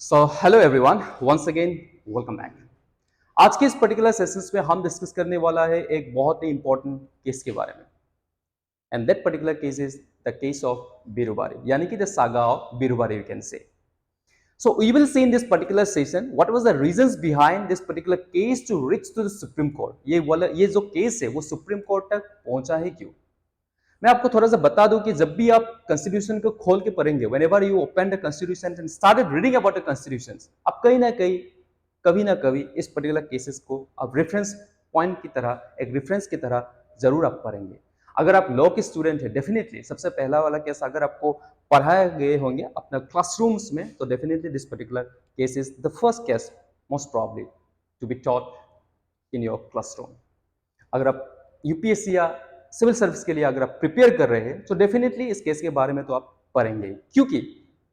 सो hello everyone, once again welcome back. आज के इस पर्टिकुलर सेशंस में हम डिस्कस करने वाला है एक बहुत ही इंपॉर्टेंट केस के बारे में, and that particular case is the case of Berubari, यानी कि the saga of Berubari you can say. So we will see in this particular session what was the reasons behind this particular case to reach to the Supreme Court। ये जो case है वो supreme court तक पहुंचा है क्यों। मैं आपको थोड़ा सा बता दूं कि जब भी आप कॉन्स्टिट्यूशन को खोल के पढ़ेंगे, whenever you open the constitution and started reading about the constitutions, आप कहीं ना कहीं कभी ना कभी इस पर्टिकुलर केसेस को आप रेफरेंस पॉइंट की तरह, एक रेफरेंस की तरह जरूर आप पढ़ेंगे। अगर आप लॉ के स्टूडेंट है, डेफिनेटली सबसे पहला वाला केस अगर आपको पढ़ाए गए होंगे अपना क्लासरूम्स में, तो definitely this particular case is the first case most probably to be taught in your classroom. अगर आप यूपीएससी या सिविल सर्विस के लिए अगर आप प्रिपेयर कर रहे हैं तो डेफिनेटली इस केस के बारे में तो आप पढ़ेंगे, क्योंकि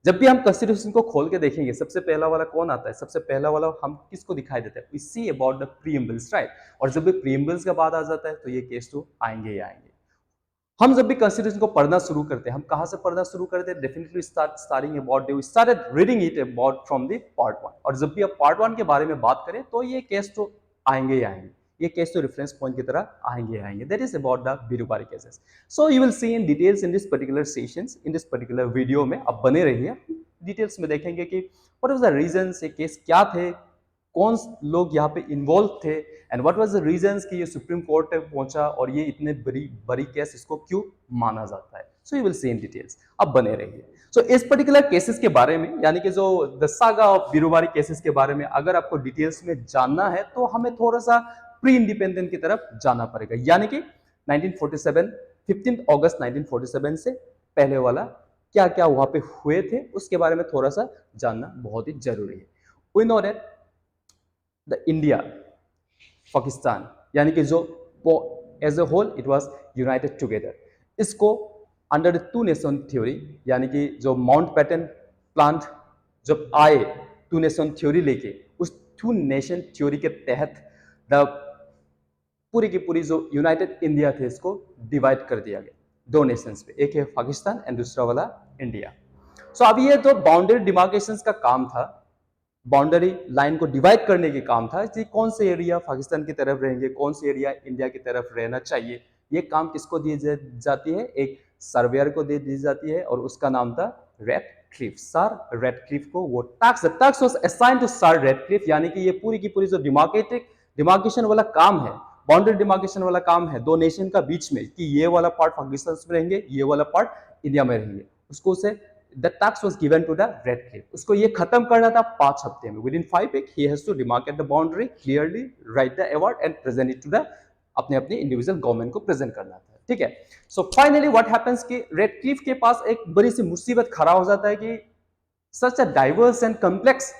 जब भी हम कॉन्स्टिट्यूशन को खोल के देखेंगे सबसे पहला वाला कौन आता है, सबसे पहला वाला हम किसको दिखाई देता है, we see about the preambles, right. और जब भी प्रीएम्बल्स का बात आ जाता है तो ये केस तो आएंगे ही आएंगे। हम जब भी कॉन्स्टिट्यूशन को पढ़ना शुरू करते हैं, हम कहां से पढ़ना शुरू करते हैं, definitely starting about we started reading it about from the part one. और जब भी आप पार्ट वन के बारे में बात करें तो ये केस तो आएंगे ही आएंगे, ये केस तो रेफरेंस पॉइंट की तरह आएंगे आएंगे। That is about the Berubari cases. So you will see in details in this particular sessions, in this particular video में आप बने रहिए। डिटेल्स में देखेंगे कि व्हाट वाज द रीजंस, ये केस क्या थे, कौन लोग यहाँ पे इन्वॉल्व थे, and what was the reasons कि ये सुप्रीम कोर्ट तक पहुंचा और ये इतने बड़ी केस इसको क्यों माना जाता है। सो you will see in details, अब बने रहिए। सो इस पर्टिकुलर केसेस के बारे में, यानी कि जो the saga of Berubari cases के बारे में अगर आपको डिटेल्स में जानना है तो हमें थोड़ा सा प्री इंडिपेंडेंट की तरफ जाना पड़ेगा, यानी कि 1947, 15 अगस्त 1947 से पहले वाला क्या क्या वहां पे हुए थे उसके बारे में थोड़ा सा जानना बहुत ही जरूरी है। We know that the India Pakistan, यानी कि जो as a whole it was united together, इसको under the two nation theory, यानी कि जो माउंट पैटन प्लांट जब आए टू नेशन थ्योरी लेके, उस टू नेशन थ्योरी के तहत द पूरी की पूरी जो यूनाइटेड इंडिया थे इसको डिवाइड कर दिया गया दो नेशंस पे, एक है पाकिस्तान एंड दूसरा वाला इंडिया। सो अब ये जो बाउंड्री डिमार्केशन का काम था, बाउंड्री लाइन को डिवाइड करने के काम था कि कौन से एरिया पाकिस्तान की तरफ रहेंगे, कौन से एरिया इंडिया की तरफ रहना चाहिए, ये काम किसको दी जाती है, एक सर्वेयर को दे दी जाती है और उसका नाम था रेडक्लिफ। सर रेडक्लिफ को वो task was assigned to sir Radcliffe, यानी कि ये पूरी की पूरी जो डिमार्केशन वाला काम है, बाउंड्री डिमार्केशन वाला काम है दो नेशन का बीच में, कि ये वाला पार्ट पाकिस्तान में रहेंगे, ये वाला पार्ट इंडिया में रहेंगे, उसको उसे the task was given to the Redcliffe। उसको ये खत्म करना था 5 हफ्ते में, within 5 weeks he has to demarcate the boundary clearly, write the award and present it to the अपने अपने इंडिविजुअल गवर्नमेंट को प्रेजेंट करना था, ठीक है। सो फाइनली व्हाट हैपेंस कि रेडक्लिफ के पास एक बड़ी सी मुसीबत खड़ा हो जाता है कि such a diverse and complex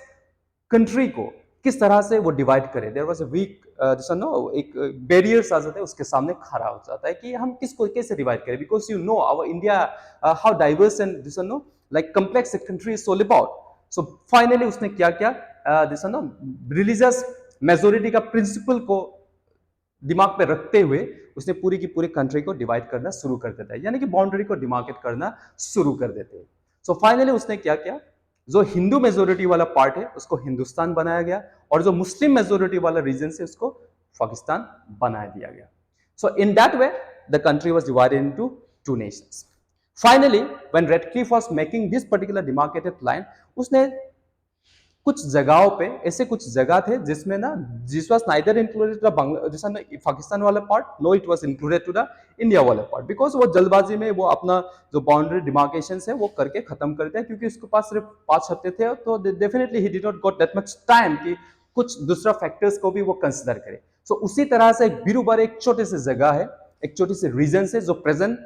country को किस तरह से वो डिवाइड करे। देयर वाज अ वीक एक बैरियर्स आ जाता है उसके सामने खड़ा हो जाता है कि हम किसको कैसे डिवाइड करें, because you know our India how diverse and this no like complex country is all about. So finally उसने क्या किया, दिस नो रिलीजियस मेजोरिटी का प्रिंसिपल को दिमाग पे रखते हुए उसने पूरी की पूरी कंट्री को डिवाइड करना शुरू कर देता है, यानी कि बाउंड्री को डिमार्केट करना शुरू कर देते हैं। सो फाइनली उसने क्या किया, जो हिंदू मेजोरिटी वाला पार्ट है उसको हिंदुस्तान बनाया गया और जो मुस्लिम मेजोरिटी वाला रीजन है उसको पाकिस्तान बना दिया गया। So in that way the country was divided into two nations. Finally when Radcliffe was making this particular demarcated line, उसने कुछ जगहों पे ऐसे कुछ जगह थे जिसमें ना this was neither included to the Pakistan वाला part, no it was included to the India वाला पार्ट, बिकॉज वो जल्दबाजी में वो अपना जो बाउंड्री डिमार्केशन है वो करके खत्म कर दिया, क्योंकि उसके पास सिर्फ 5 हफ्ते थे, तो definitely he did not got that much time कि कुछ दूसरा फैक्टर्स को भी वो कंसिडर करे। सो उसी तरह से बीरूबारी एक छोटे से जगह है, एक छोटी सी रीजन है जो प्रेजेंट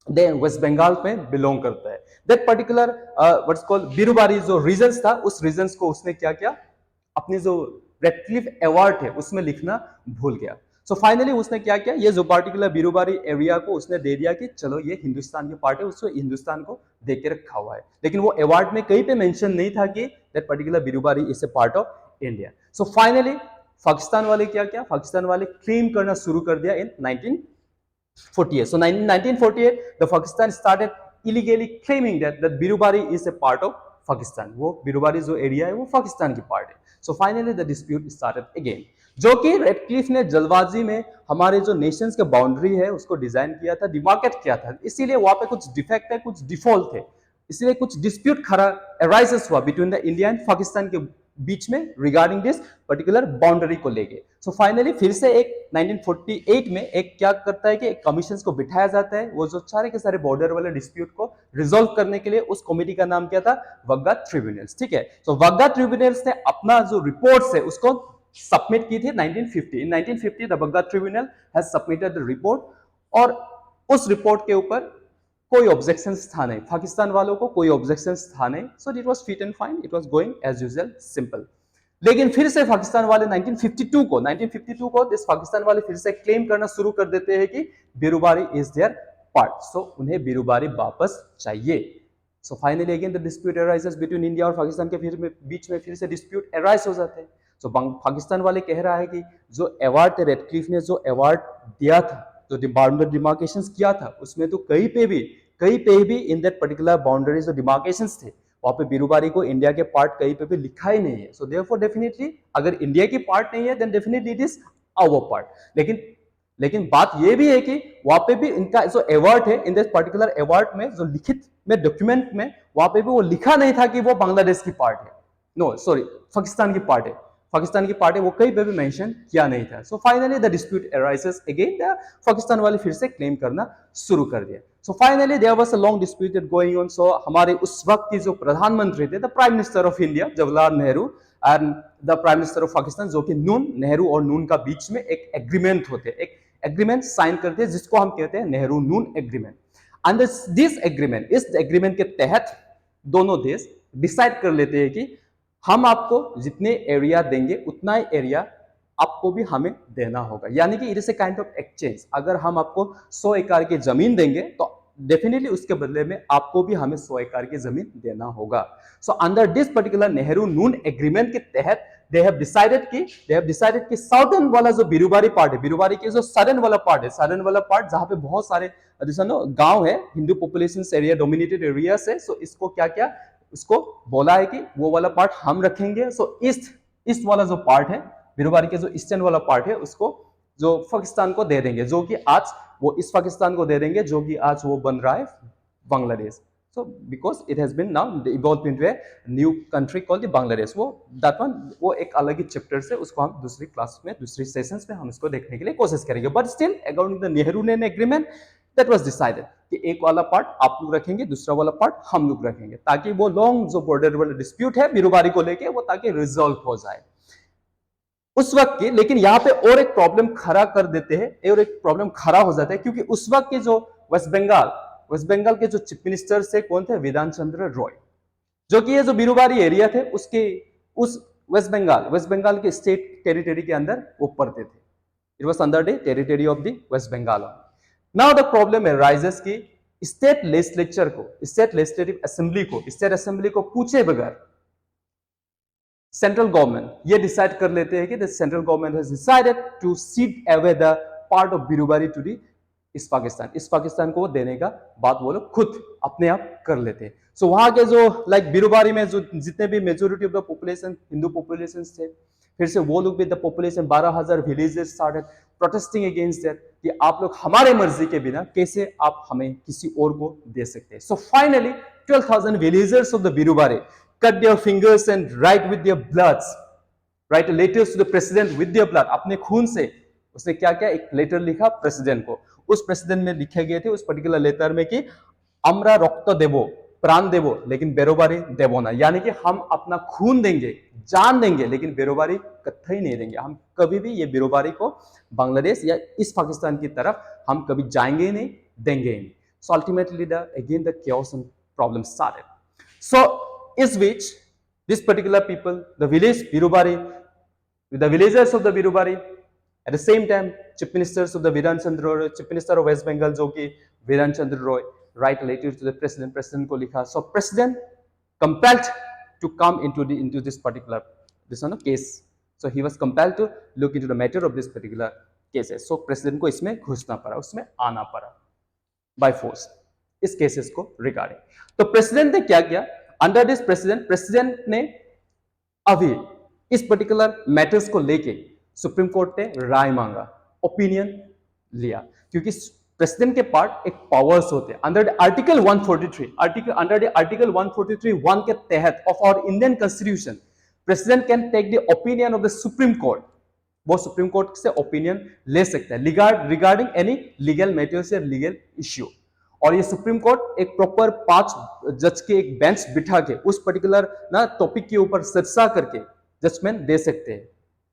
वेस्ट बंगाल में बिलोंग करता है। That particular what's called Berubari जो रीजन्स था, उस रीजन्स को उसने क्या किया, अपनी जो रेडक्लिफ अवार्ड है उसमें लिखना भूल गया। सो फाइनली उसने क्या किया, ये जो पार्टिकुलर बीरूबारी एरिया को उसने दे दिया कि चलो ये हिंदुस्तान की पार्ट है, उसको हिंदुस्तान को दे के रखा हुआ है, लेकिन वो अवार्ड में कहीं पे मेंशन नहीं था कि that particular Berubari is a part of India. So finally Pakistan वाले क्या किया, पाकिस्तान वाले क्लेम करना शुरू कर दिया इन 1948. So 1948, the Pakistan started illegally claiming that Birubari is a part of Pakistan, वो बिरुबारी जो एरिया है वो पाकिस्तान की पार्ट है। सो finally the dispute started again, जो कि रेडक्लिफ ने जल्दबाजी में हमारे जो नेशंस के बाउंड्री है उसको डिजाइन किया था, डिमार्केट किया था, इसीलिए वहां पे कुछ डिफेक्ट है, कुछ डिफॉल्ट थे, इसलिए कुछ डिस्प्यूट खड़ा अराइजेस हुआ between the India and Pakistan के बीच में रिगार्डिंग दिस पर्टिकुलर बाउंड्री को लेके। सो फाइनली फिर से एक 1948 में एक क्या करता है कि एक कमीशन को बिठाया जाता है, वो जो सारे के सारे बॉर्डर वाले डिस्प्यूट को रिजोल्व करने के लिए, उस कमेटी का नाम क्या था, वग्गा ट्रिब्यूनल्स, ठीक है। तो वग्गा ट्रिब्यूनल्स ने अपना जो रिपोर्ट्स है उसको सबमिट की थी 1950। इन 1950 द वग्गा tribunal has submitted the report, और उस रिपोर्ट के ऊपर कोई ऑब्जेक्शंस था नहीं, पाकिस्तान वालों को कोई ऑब्जेक्शंस था नहीं, so it was fit and fine, it was going as usual simple. लेकिन फिर से पाकिस्तान वाले 1952 को दिस पाकिस्तान वाले फिर से क्लेम करना शुरू कर देते हैं कि बिरुबारी इज देयर पार्ट, सो उन्हें बिरुबारी वापस चाहिए। So finally again the dispute arises between India और पाकिस्तान के बीच में फिर से डिस्प्यूट अराइज हो जाते हैं। सो पाकिस्तान वाले कह रहा है कि जो अवार्ड थे, रेडक्लिफ ने जो अवार्ड दिया था, जो बाउंड्री डिमार्केशंस किया था, उसमें तो कहीं पे भी इन दैट पर्टिकुलर बाउंड्रीज जो डिमार्केशंस थे वहां पे बिरुबारी को इंडिया के पार्ट कहीं पे भी लिखा ही नहीं है। सो देयरफॉर डेफिनेटली अगर इंडिया की पार्ट नहीं है then definitely it is our part. लेकिन बात ये भी है कि वहां पे भी इनका जो अवार्ड है, इन दिस पर्टिकुलर अवार्ड में जो लिखित में डॉक्यूमेंट में वहां पे भी वो लिखा नहीं था कि वो बांग्लादेश की पार्ट है, नो सॉरी पाकिस्तान की पार्ट है, पाकिस्तान की पार्टी वो कहीं पे भी मेंशन किया नहीं था। So finally the dispute arises again, Pakistan वाले फिर से क्लेम करना शुरू कर दिया। So finally there was a long dispute going on. So हमारे उस वक्त की जो प्रधानमंत्री थे, the prime minister of India Jawaharlal Nehru and the prime minister of Pakistan, जो कि नून, नेहरू और नून का बीच में एक एग्रीमेंट होते, एक एग्रीमेंट साइन करते हैं जिसको हम कहते हैं Nehru Noon agreement. And this agreement, इस एग्रीमेंट के तहत दोनों देश डिसाइड कर लेते हैं कि हम आपको जितने एरिया देंगे उतना ही एरिया आपको भी हमें देना होगा, यानी कि it is a kind of exchange. अगर हम आपको 100 एकड़ की जमीन देंगे तो डेफिनेटली उसके बदले में आपको भी हमें 100 एकड़ की जमीन देना होगा। सो under this particular Nehru Noon agreement के तहत दे हैव डिसाइडेड कि साउथर्न वाला जो बिरुबारी पार्ट है, बिरुबारी के जो सदर्न वाला पार्ट है, सदर्न वाला पार्ट जहां पे बहुत सारे गांव है, Hindu population area dominated area से, सो इसको क्या क्या उसको बोला है कि वो वाला पार्ट हम रखेंगे। सो ईस्ट वाला जो पार्ट है बिरुबारी के, जो ईस्टर्न वाला पार्ट है, उसको जो पाकिस्तान को दे देंगे, जो कि आज वो इस पाकिस्तान को दे देंगे जो कि आज वो बन रहा है Bangladesh. So because it has been now evolve into a new country called the Bangladesh. वो दैट वन वो एक अलग ही चैप्टर से, उसको हम दूसरी क्लास में, दूसरी सेशंस में हम इसको देखने के लिए कोशिश करेंगे। But still according the Nehru ने एग्रीमेंट दैट वाज डिसाइडेड कि एक वाला पार्ट आप लोग रखेंगे, दूसरा वाला पार्ट हम लोग रखेंगे, ताकि वो लॉन्ग जो बॉर्डर वाला डिस्प्यूट है बिरुबारी को लेके वो ताकि रिजॉल्व हो जाए उस वक्त की। लेकिन यहाँ पे और एक प्रॉब्लम खड़ा कर देते हैं, और एक प्रॉब्लम खड़ा हो जाता है, क्योंकि उस वक्त के जो वेस्ट बंगाल के जो चीफ मिनिस्टर थे कौन थे, विधान चंद्र रॉय, जो कि ये जो बिरुबारी एरिया थे उसके उस वेस्ट बंगाल के स्टेट टेरिटरी के अंदर वो पड़ते थे। It was under the territory of the West Bengal. Now the problem arises की स्टेट लेजिस्लेचर को, स्टेट लेजिस्लेटिव असेंबली को, स्टेट असेंबली को पूछे बगैर सेंट्रल गवर्नमेंट ये डिसाइड कर लेते हैं कि the central government has decided to cede away the part of Berubari to the इस पाकिस्तान को देने का बात वो लोग खुद अपने आप कर लेते हैं। सो वहां के जो लाइक बिरुबारी में जो जितने भी majority of the population Hindu population थे, फिर से वो लोग भी the population 12,000 villages started protesting against that कि आप लोग हमारे मर्जी के बिना कैसे आप हमें किसी और को दे सकते हैं। So finally 12,000 villagers of the Berubari cut their fingers and write with their bloods, write letters to the president with their blood। अपने खून से उसने क्या क्या एक लेटर लिखा प्रेसिडेंट को। उस प्रेसिडेंट में लिखे गए थे उस पर्टिकुलर लेटर में कि अमरा रक्त देवो, प्राण देवो, लेकिन बेरोबारी देवो ना, यानी कि हम अपना खून देंगे, जान देंगे, लेकिन बेरोबारी कतई नहीं देंगे। हम कभी भी ये बेरोबारी को बांग्लादेश या इस पाकिस्तान की तरफ हम कभी जाएंगे ही नहीं, देंगे ही नहीं। So ultimately again the chaos and problem started. So is which this particular people, the village Birubari, the villagers of the Birubari, at the same time chief ministers of the Viran Chandra Roy, chief minister of West Bengal जो कि Viran Chandra Roy, write letters to the president को लिखा। So president compelled to come into this particular case, so he was compelled to look into the matter of this particular cases। So president को इसमें घुसना पड़ा, उसमें आना पड़ा by force इस केसेस को रिगार्डिंग। तो प्रेसिडेंट ने क्या किया, अंडर दिस प्रेसिडेंट ने अभी इस पर्टिकुलर मैटर्स को लेके सुप्रीम कोर्ट ने राय मांगा, ओपिनियन लिया, क्योंकि प्रेसिडेंट के पार्ट एक पावर्स होते हैं under article 143 under the article 143(1) के तहत of our Indian constitution president can take the opinion of the supreme court. वो सुप्रीम कोर्ट से ओपिनियन ले सकता है रिगार्डिंग एनी लीगल मैटर्स या लीगल इश्यू। और ये सुप्रीम कोर्ट एक प्रॉपर 5 जज के एक बेंच बिठा के उस पर्टिकुलर ना टॉपिक के ऊपर चर्चा करके जजमेंट दे सकते हैं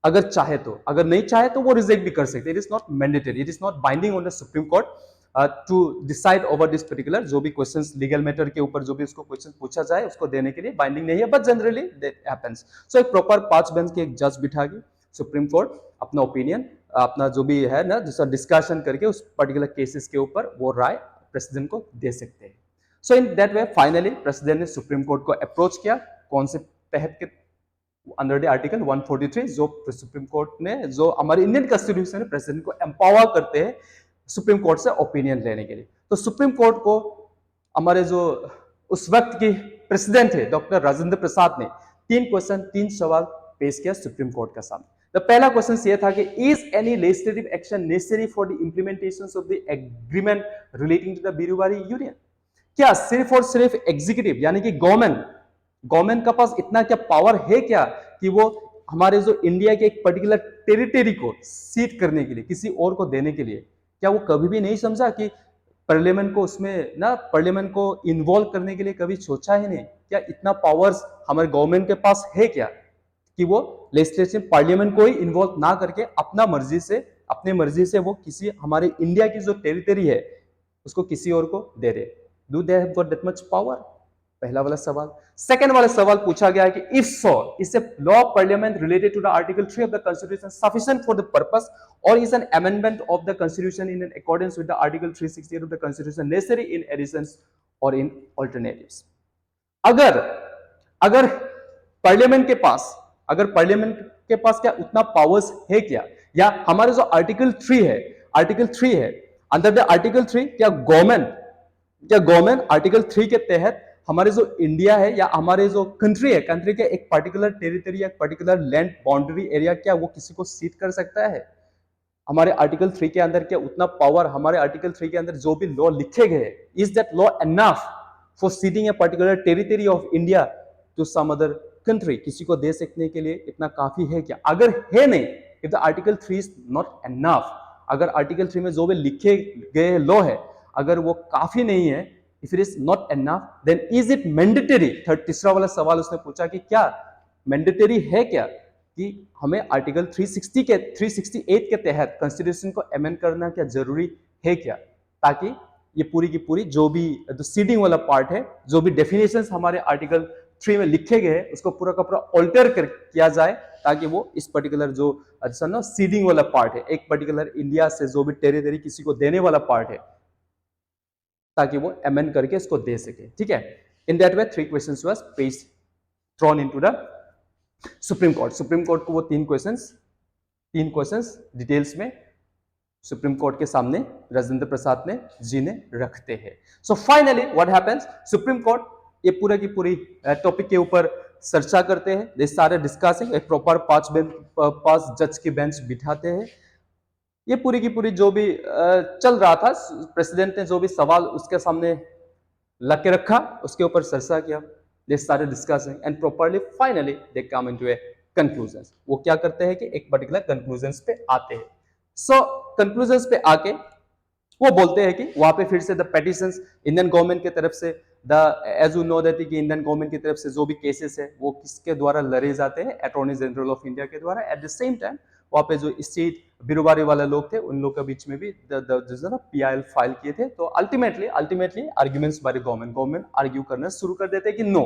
अगर चाहे तो। अगर नहीं चाहे तो वो रिजेक्ट भी कर सकते हैं। It is not mandatory, it is not binding on the supreme court to decide over this particular जो भी क्वेश्चंस लीगल मैटर के ऊपर जो भी उसको क्वेश्चन पूछा जाए उसको देने के लिए बाइंडिंग नहीं है, बट जनरली दैट हैपेंस। सो एक प्रॉपर 5 बेंच के एक जज बिठा के सुप्रीम कोर्ट अपना ओपिनियन अपना जो भी है ना जिसका डिस्कशन करके उस पर्टिकुलर केसेस के ऊपर वो राय प्रेसिडेंट को दे सकते हैं। So in that way finally president ने सुप्रीम कोर्ट को अप्रोच किया, कौन से तहत के अंडर द आर्टिकल 143 जो सुप्रीम कोर्ट ने जो हमारे इंडियन कॉन्स्टिट्यूशन में प्रेसिडेंट को एम्पावर करते हैं सुप्रीम कोर्ट से ओपिनियन लेने के लिए। तो सुप्रीम कोर्ट को हमारे जो उस वक्त की प्रेसिडेंट है डॉक्टर राजेंद्र प्रसाद ने 3 सवाल पेश किया सुप्रीम कोर्ट के सामने। तो पहला क्वेश्चन ये था कि is any legislative action necessary for the implementation of the agreement relating to the Berubari union? क्या सिर्फ और सिर्फ एग्जीक्यूटिव यानी कि गवर्नमेंट का पास इतना क्या पावर है क्या कि वो हमारे जो इंडिया के एक पर्टिकुलर टेरिटरी को सीट करने के लिए किसी और को देने के लिए, क्या वो कभी भी नहीं समझा कि पार्लियामेंट को उसमें ना पार्लियामेंट को इन्वॉल्व करने के लिए कभी सोचा ही नहीं? क्या इतना पावर्स हमारे गवर्नमेंट के पास है क्या कि वो लेजिस्लेटिव पार्लियामेंट को ही इन्वॉल्व ना करके अपने मर्जी से वो किसी हमारे इंडिया की जो टेरिटरी है उसको किसी और को दे दे? Do they have got that much power? पहला वाला सवाल। सेकंड वाला सवाल पूछा गया है कि if so is a law of parliament related to the article 3 of the constitution sufficient for the purpose और is an amendment of the constitution in accordance with the article 368 of the constitution necessary in additions और in alternatives? अगर parliament के पास क्या उतना powers है क्या, या हमारे जो आर्टिकल 3 है अंडर द आर्टिकल 3 क्या गवर्नमेंट आर्टिकल 3 के तहत हमारे जो इंडिया है या हमारे जो कंट्री के एक पर्टिकुलर टेरिटरी या पर्टिकुलर लैंड बाउंड्री एरिया क्या वो किसी को सीट कर सकता है? हमारे आर्टिकल 3 के अंदर क्या उतना पावर हमारे आर्टिकल 3 के अंदर जो भी लॉ लिखे गए is that law enough for ceding a particular territory of India to some other country? किसी को दे सकने के लिए इतना काफी है क्या? अगर है नहीं, if the article 3 is not enough, अगर आर्टिकल 3 में जो भी लिखे गए लॉ है अगर वो काफी नहीं है, if it is not enough then is it mandatory? तीसरा वाला सवाल उसने पूछा कि क्या मैंडेटरी है क्या कि हमें आर्टिकल 368 के तहत कॉन्स्टिट्यूशन को अमेंड करना क्या जरूरी है क्या, ताकि ये पूरी की पूरी जो भी सीडिंग वाला पार्ट है, जो भी डेफिनेशंस हमारे आर्टिकल 3 में लिखे गए हैं उसको पूरा का पूरा ऑल्टर किया जाए, ताकि वो इस पर्टिकुलर जो सीडिंग वाला पार्ट है, एक पर्टिकुलर इंडिया से जो भी टेरिटरी किसी को देने वाला पार्ट है, ताकि वो अमेंड करके इसको दे सके। ठीक है, in that way 3 questions was पेश thrown into the supreme court को वो 3 क्वेश्चंस डिटेल्स में सुप्रीम कोर्ट के सामने राजेंद्र प्रसाद जी ने रखते हैं। So finally what happens, supreme court ये पूरा की पूरी टॉपिक के ऊपर चर्चा करते हैं, दे सारे डिस्कसिंग, एक प्रॉपर 5 जज की बेंच बिठाते हैं। ये पूरी की पूरी जो भी चल रहा था, प्रेसिडेंट ने जो भी सवाल उसके सामने ला के रखा उसके ऊपर चर्चा किया, they started discussing and properly finally they come into a conclusion. वो क्या करते हैं कि एक पर्टिकुलर कंक्लूजन पे आते हैं। सो कंक्लूजन पे आके वो बोलते हैं कि वहां पे फिर से द पेटिशंस इंडियन गवर्नमेंट की तरफ से एज यू नो दैट कि इंडियन गवर्नमेंट की तरफ से जो भी केसेस है वो किसके द्वारा लड़े जाते हैं, अटॉर्नी जनरल ऑफ इंडिया के द्वारा। एट द सेम टाइम वहां पे जो स्टेट बीरूबारी वाले लोग थे उन लोग के बीच में भी PIL फाइल किए थे। तो ultimately arguments by government argue करना शुरू कर देते कि नो,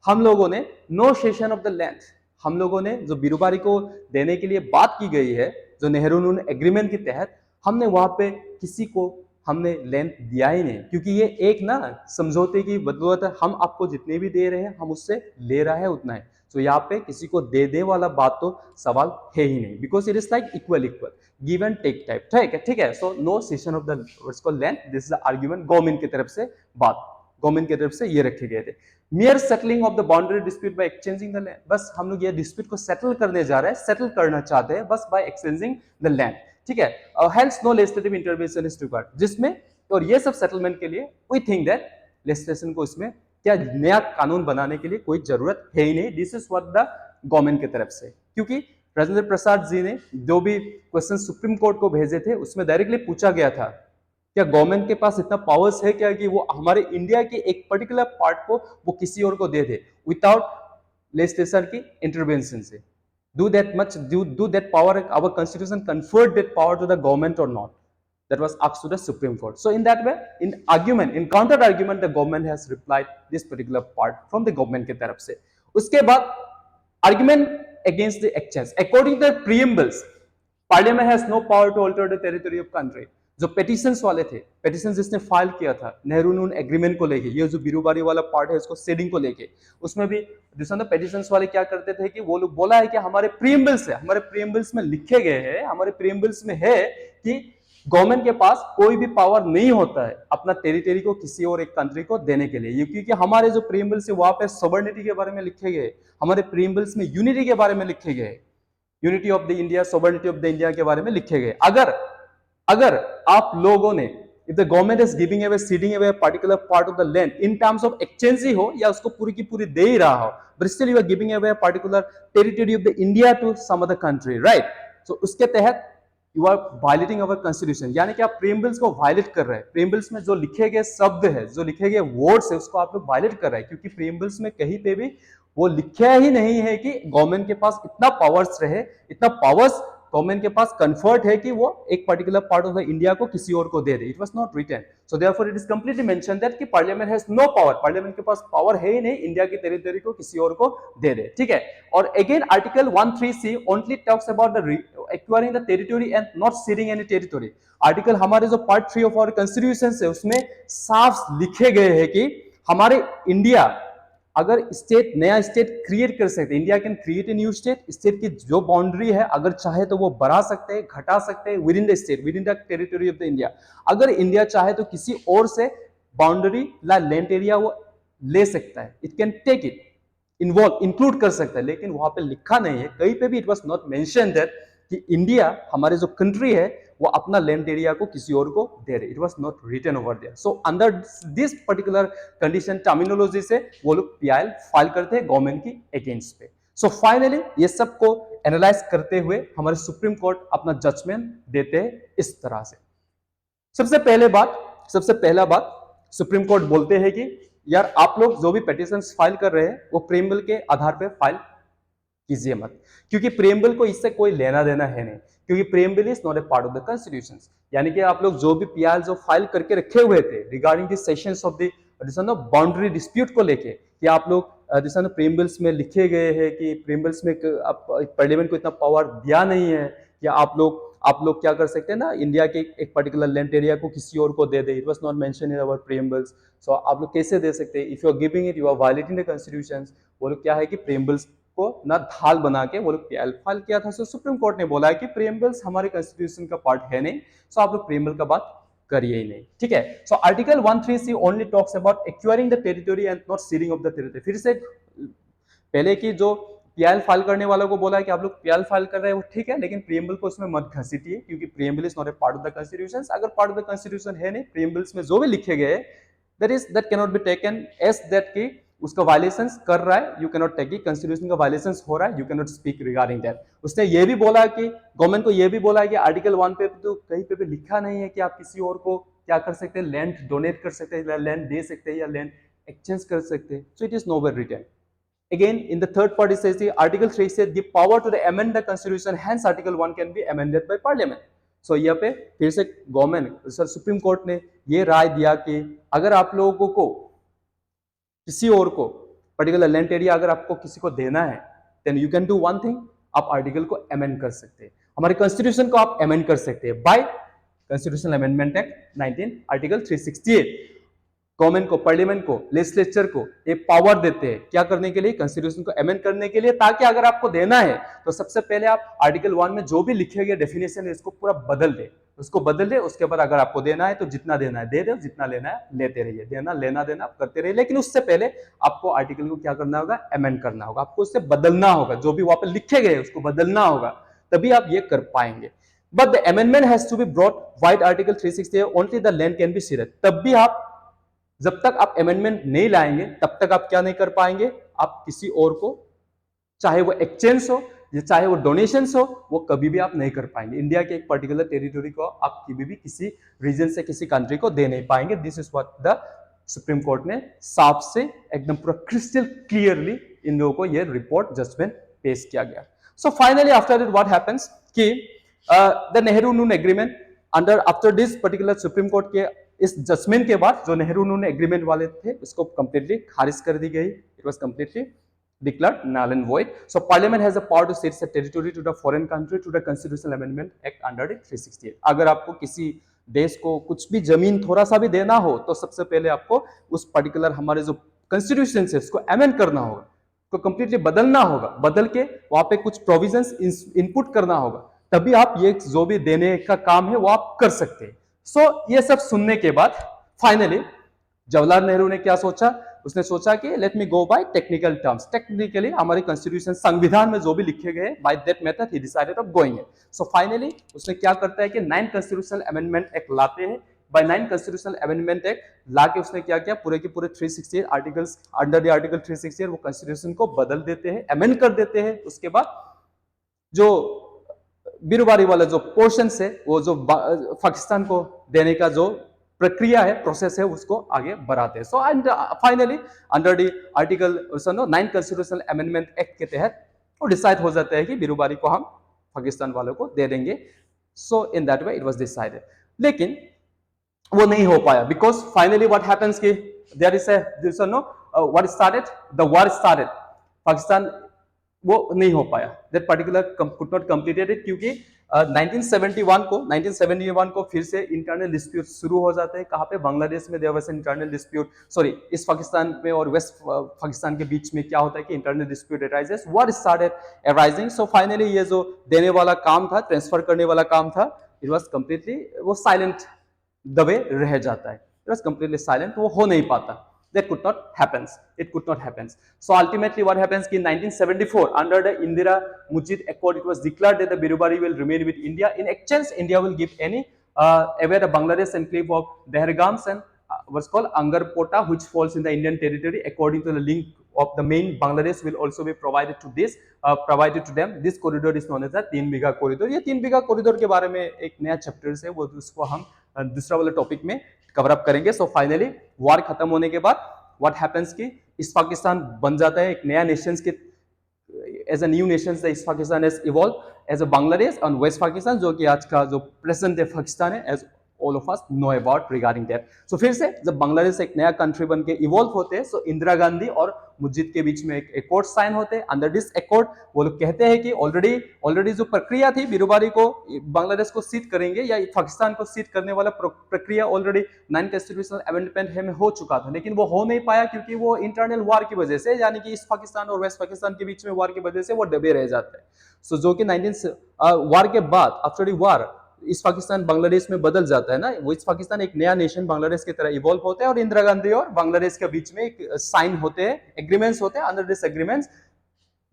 हम लोगों ने no cession of the land, हम लोगों ने जो बीरूबारी को देने के लिए बात की गई है जो नेहरू एग्रीमेंट के तहत, हमने वहां पे किसी को हमने लैंड दिया ही नहीं, क्योंकि ये एक ना समझौते की बदौलत है, हम आपको जितने भी दे रहे हैं हम उससे ले रहा है उतना है। तो यहाँ पे किसी को दे दे वाला बात तो सवाल है ही नहीं, because it is like equal give and take type. ठीक है, so no cession of the land, this is the argument government की तरफ से बात। गवर्नमेंट की तरफ से ये रखे गए थे। Mere settling of the boundary dispute by exchanging the land, बस हम लोग ये डिस्प्यूट को सेटल करने जा रहे हैं, सेटल करना चाहते हैं बस बाय एक्सचेंजिंग द लैंड, ठीक है। Hence no legislative intervention is required, जिसमें और ये सब सेटलमेंट के लिए वी थिंक दैट लेजिस्लेशन को इसमें क्या नया कानून बनाने के लिए कोई जरूरत है ही नहीं। This is what the government की तरफ से, क्योंकि राजेंद्र प्रसाद जी ने जो भी क्वेश्चन सुप्रीम कोर्ट को भेजे थे उसमें डायरेक्टली पूछा गया था क्या गवर्नमेंट के पास इतना पावर्स है क्या कि वो हमारे इंडिया के एक पर्टिकुलर पार्ट को वो किसी और को दे दे विदाउट लेजिस्लेशन की इंटरवेंशन से। Do that much, do that power, our constitution conferred that power to the government और not? That was asked to the Supreme Court. So in that way, in argument, in counter argument, the government has replied this particular part from the government के तरफ से। उसके बाद argument against the exchange. According to the preambles, Parliament has no power to alter the territory of country. जो petitions वाले थे, petition जिसने file किया था नेहरू नून एग्रीमेंट को लेके, ये जो बीरूबारी वाला पार्ट है इसको सेडिंग को लेके, उसमें भी दूसरा पेटिशंस वाले क्या करते थे कि वो लोग बोला है कि हमारे प्रीएम्बल्स है, हमारे प्रीएम्बल्स में लिखे गए हैं, हमारे प्रीएम्बल्स में है कि गवर्नमेंट के पास कोई भी पावर नहीं होता है अपना टेरिटरी को किसी और एक कंट्री को देने के लिए, क्योंकि हमारे जो प्रीएम्बल्स है वहां पे सॉवरेनिटी के बारे में लिखे गए, हमारे प्रीएम्बल्स में यूनिटी के बारे में लिखे गए, unity of the India, sovereignty of the India के बारे में लिखे गए। अगर आप लोगों ने, if the government is giving away, ceding away a particular part of the land in terms of exchange ही हो या उसको पूरी की पूरी दे ही रहा हो, but still you are giving away a particular territory of the India to some other country, right? So उसके तहत you are violating our constitution, यानी कि आप प्रीएम्बल्स को वायलेट कर रहे हैं। प्रीएम्बल्स में जो लिखे गए शब्द है, जो लिखे गए वर्ड्स है, उसको आप लोग वायलेट कर रहे हैं, क्योंकि प्रीएम्बल्स में कहीं पे भी वो लिखा ही नहीं है कि गवर्नमेंट के पास इतना पावर्स रहे, इतना पावर्स गवर्नमेंट के पास कन्फर्ट है कि वो एक particular part of the India को किसी और को दे दे। It was not written, so therefore it is completely mention that कि parliament has no power, parliament के पास पावर है ही नहीं इंडिया की टेरिटरी को किसी और को दे दे, ठीक है। और again article 13C only talks about the acquiring the territory and not seeding any territory. Article हमारे जो पार्ट 3 ऑफ आवर कॉन्स्टिट्यूशन है उसमें साफ लिखे गए हैं कि हमारे इंडिया अगर स्टेट नया स्टेट क्रिएट कर सकते, India can create a new state, state की जो बाउंड्री है अगर चाहे तो वो बढ़ा सकते हैं, घटा सकते हैं with in the state, with in the territory of the India. अगर इंडिया चाहे तो किसी और से बाउंड्री ला लैंड एरिया वो ले सकता है, it can take it, involve include कर सकता है, लेकिन वहां पे लिखा नहीं है कहीं पे भी, it was not mention that कि इंडिया हमारे जो कंट्री है वो अपना लैंड एरिया को किसी और को दे रहे, it was not written over there. So under this particular condition terminology से वो लोग पीआईएल फाइल करते हैं गवर्नमेंट की अगेंस्ट पे। सो फाइनली ये सब को एनालाइज करते हुए हमारे सुप्रीम कोर्ट अपना जजमेंट देते हैं इस तरह से। सबसे पहला बात सुप्रीम कोर्ट बोलते हैं कि यार आप लोग जो भी पेटिशंस फाइल कर रहे हैं वो प्रीएम्बल के आधार पर फाइल कीजिए मत, क्योंकि प्रीएम्बल को इससे कोई लेना देना है नहीं, क्योंकि preamble is not a part of the constitution. यानी कि आप लोग जो भी पीआईएल जो फाइल करके रखे हुए थे regarding the sessions of the boundary dispute को लेके, कि आप लोग प्रीएम्बल्स में लिखे गए हैं कि प्रीएम्बल्स में पार्लियामेंट को इतना पावर दिया नहीं है, या आप लोग क्या कर सकते हैं ना, इंडिया के एक पर्टिकुलर लैंड एरिया को किसी और को दे दे, it was not mention in our preambles. सो आप लोग कैसे दे सकते हैं? If you are giving it you are violating the constitution. वो लोग क्या है कि प्रीएम्बल्स को ना ढाल बना के वो लोग पीआईएल फाइल किया था। सो सुप्रीम कोर्ट ने बोला है कि प्रीएम्बल्स हमारे कॉन्स्टिट्यूशन का पार्ट है नहीं, सो आप लोग प्रीएम्बल का बात करिए ही नहीं, ठीक है। So article 13C only talks about acquiring the territory and not seeding of the territory. फिर से पहले की जो पीआईएल फाइल करने वालों को बोला है कि आप लोग पीआईएल फाइल कर रहे हो ठीक है, लेकिन प्रीएम्बल को उसमें मत घसीटिए, क्योंकि preamble is not a part of the constitution. अगर पार्ट ऑफ द कॉन्स्टिट्यूशन है नहीं, प्रीएम्बल्स में जो भी लिखे गए that can not be taken as that की उसका वायलेशंस कर रहा है, you can not take it, constitution का वायलेशंस हो रहा है, you can not speak regarding that. उसने ये भी बोला कि गवर्नमेंट को ये भी बोला है कि आर्टिकल 1 पे तो कहीं पे भी लिखा नहीं है कि आप किसी और को क्या कर सकते हैं, लैंड डोनेट कर सकते हैं, लैंड दे सकते हैं या लैंड एक्सचेंज कर सकते हैं। So it is nowhere written. Again, in the third part, it says the Article 3 says give power to the amend the Constitution. Hence, Article 1 can be amended by Parliament. So यहाँ पे फिर से government supreme court ने ये राय दिया कि अगर आप लोगों को किसी और को पर्टिकुलर लैंड एरिया अगर आपको किसी को देना है, then you can do one thing, आप आर्टिकल को अमेंड कर सकते हैं, हमारे कॉन्स्टिट्यूशन को आप अमेंड कर सकते हैं by constitutional amendment act 19 article 368। Government को, पार्लियामेंट को, लेजिस्लेचर को ये पावर देते हैं क्या करने के लिए, कॉन्स्टिट्यूशन को अमेंड करने के लिए, ताकि अगर आपको देना है तो सबसे पहले आप आर्टिकल 1 में जो भी लिखे गए डेफिनेशन है इसको पूरा बदल दे। उसको बदल दे, उसके बाद अगर आपको देना है तो जितना देना है दे दो, जितना लेना है लेते रहिए, देना लेना देना आप करते रहिए। लेकिन उससे पहले आपको आर्टिकल को क्या करना होगा, अमेंड करना होगा, आपको उससे बदलना होगा, जो भी वहां पर लिखे गए उसको बदलना होगा, तभी आप ये कर पाएंगे। But the amendment has to be brought vide article 360 only the land can be ceded. तब भी आप, जब तक आप अमेंडमेंट नहीं लाएंगे तब तक आप क्या नहीं कर पाएंगे, आप किसी और को, चाहे वो एक्सचेंज हो या चाहे वो डोनेशन हो, वो कभी भी आप नहीं कर पाएंगे। इंडिया के एक पर्टिकुलर टेरिटोरी को आप कभी भी किसी रीजन से किसी कंट्री को दे नहीं पाएंगे। This is what the supreme court ने साफ से एकदम पूरा क्रिस्टल क्लियरली इन लोगों को ये रिपोर्ट जजमेंट पेश किया गया। So finally after it what happens कि the Nehru Noon agreement under after this particular supreme court के इस जजमेंट के बाद जो नेहरू नून एग्रीमेंट वाले थे उसको कंप्लीटली खारिज कर दी गई। It was completely declared null and void. So parliament has the power to cede a territory to the foreign country to the constitutional amendment act under the 368. अगर आपको किसी देश को कुछ भी जमीन थोड़ा सा भी देना हो तो सबसे पहले आपको उस पर्टिकुलर हमारे जो कॉन्स्टिट्यूशन है उसको अमेंड करना होगा, तो कंप्लीटली बदलना होगा, बदल के वहां पे कुछ प्रोविजंस इनपुट करना होगा, तभी आप ये जो भी देने का काम है वो आप कर सकते हैं। सो ये सब सुनने के बाद फाइनली जवाहरलाल नेहरू ने क्या सोचा, उसने सोचा कि लेट मी गो बाय टेक्निकल टर्म्स, टेक्निकली हमारी कॉन्स्टिट्यूशन संविधान में जो भी लिखे गए by that method he decided of going it. So finally उसने क्या करता है कि 9 कॉन्स्टिट्यूशनल अमेंडमेंट एक्ट लाते हैं। बाय 9 कॉन्स्टिट्यूशनल अमेंडमेंट एक्ट लाके उसने क्या किया, पूरे के पूरे 368 आर्टिकल्स अंडर द आर्टिकल 368 वो कॉन्स्टिट्यूशन को बदल देते हैं, अमेंड कर देते हैं। उसके बाद जो बीरूबारी वाला जो पोर्शन है वो जो पाकिस्तान को देने का जो प्रक्रिया है, प्रोसेस है, उसको आगे बढ़ाते हैं। So and finally under the article 9 constitutional amendment act के तहत वो डिसाइड हो जाता है कि बीरूबारी को हम पाकिस्तान वालों को दे देंगे। So in that way it was decided, लेकिन वो नहीं हो पाया बिकॉज फाइनली व्हाट हैपेंस कि there is what started the war started, Pakistan वो नहीं हो पाया, that particular could not completed it, क्योंकि 1971 को फिर से इंटरनल डिस्प्यूट शुरू हो जाते हैं। कहाँ पे, बांग्लादेश में there was an internal dispute, sorry East Pakistan में और वेस्ट पाकिस्तान के बीच में क्या होता है कि internal dispute arises, what started arising. So finally ये जो देने वाला काम था, ट्रांसफर करने वाला काम था, इट वाज कंप्लीटली वो साइलेंट दबे रह जाता है, इट वाज कंप्लीटली साइलेंट, वो हो नहीं पाता। That could not happens. It could not happens. So ultimately, what happens? In 1974, under the Indira Mujid Accord, it was declared that the Birubari will remain with India. In exchange, India will give any aware the Bangladesh enclave of Dahergams and what's called Angarpota, which falls in the Indian territory, according to the link of the main Bangladesh will also be provided to this, provided to them. This corridor is known as the 3 bigha corridor. ये 3 बीघा corridor के बारे में एक नया chapter है, वो उसको हम दूसरा वाला टॉपिक में कवर अप करेंगे। सो फाइनली वॉर खत्म होने के बाद व्हाट हैपेंस कि ईस्ट पाकिस्तान बन जाता है एक नया नेशंस के, as a new nations East Pakistan has evolve as a Bangladesh और वेस्ट पाकिस्तान, जो कि आज का जो प्रेजेंट डे पाकिस्तान है, as all of us know about regarding that. So फिर से जब बांग्लादेश एक नया कंट्री बन के इवॉल्व होते हैं, सो इंदिरा गांधी और मुजिब के बीच में एक अकॉर्ड साइन होते हैं। अंडर दिस अकॉर्ड वो लोग कहते हैं कि ऑलरेडी जो प्रक्रिया थी बीरूबारी को बांग्लादेश को सीट करेंगे या पाकिस्तान को सीट करने वाला प्रक्रिया ऑलरेडी 9 कॉन्स्टिट्यूशनल अमेंडमेंट में हो चुका था, लेकिन वो हो नहीं पाया क्योंकि वो इंटरनल वार की वजह से, यानी कि ईस्ट पाकिस्तान और वेस्ट पाकिस्तान के बीच में वार की वजह से वो दबे रह जाता है। सो जो कि 19 वार के बाद आफ्टर वार ईस्ट पाकिस्तान बांग्लादेश में बदल जाता है ना, वो ईस्ट पाकिस्तान एक नया नेशन बांग्लादेश की तरह इवॉल्व होता है और इंदिरा गांधी और बांग्लादेश के बीच में एक साइन होते हैं, एग्रीमेंट्स होते हैं। अंडर दिस एग्रीमेंट्स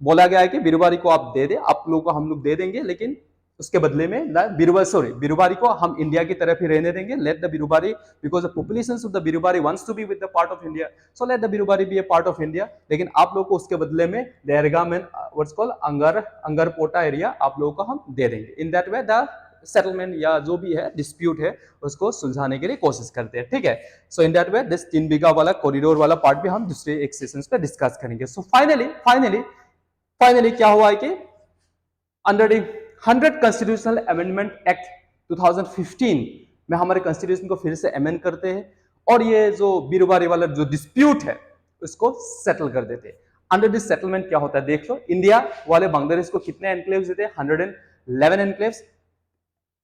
बोला गया है कि बीरूबारी को आप दे दे, आप लोगों को हम लोग दे देंगे, लेकिन उसके बदले में बीरूबारी को हम इंडिया की तरफ ही रहने देंगे। Let the Berubari, because the population of the Berubari wants to be with the part of India, so let the Berubari be a part of India, लेकिन आप लोगों को उसके बदले में Dahagram and what's called Angarpota area आप लोगों को हम दे देंगे। In that way the settlement या जो भी है डिस्प्यूट है उसको सुलझाने के लिए कोशिश करते हैं, ठीक है। सो इन दैट वे दिस 3 बीघा वाला कॉरिडोर वाला पार्ट भी हम दूसरे एक सेशंस पे डिस्कस करेंगे। सो फाइनली क्या हुआ है कि under the 100 constitutional amendment act 2015 में हमारे कॉन्स्टिट्यूशन को फिर से अमेंड करते हैं और ये जो बीरूबारी वाला जो डिस्प्यूट है उसको सेटल कर देते हैं। अंडर दिस सेटलमेंट क्या होता है देख लो, इंडिया वाले बांग्लादेश को कितने एनक्लेव्स देते हैं, 111 enclaves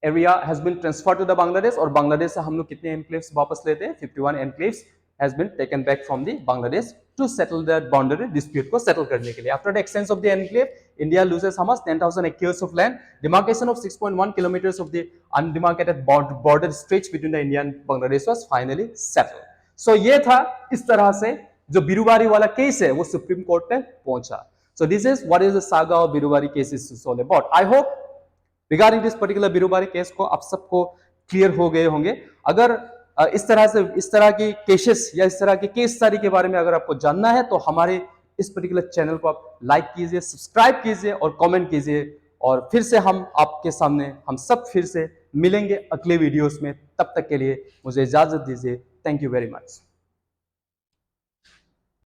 area has been transferred to the Bangladesh, और बांग्लादेश से हम लोग कितने एनक्लेव्स वापस लेते हैं, 51 enclaves has been taken back from the Bangladesh to settle the boundary dispute को settle करने के लिए. After the extent of the enclave, India loses how much? 10,000 acres of land. Demarcation of 6.1 kilometers of the undemarcated border stretch between the India and Bangladesh was finally settled. So ये था इस तरह से जो बिरुबारी वाला केस है वो supreme court तक पहुंचा. So this is what is the saga of Birubari case is all about. I hope regarding this particular Birubari case को आप सबको क्लियर हो गए होंगे. अगर इस तरह की केसेस या इस तरह की केस स्टडी के बारे में अगर आपको जानना है तो हमारे इस पर्टिकुलर चैनल को आप लाइक कीजिए, सब्सक्राइब कीजिए और कमेंट कीजिए. और फिर से हम आपके सामने हम सब फिर से मिलेंगे अगले वीडियोस में. तब तक के लिए मुझे इजाजत दीजिए. Thank you very much.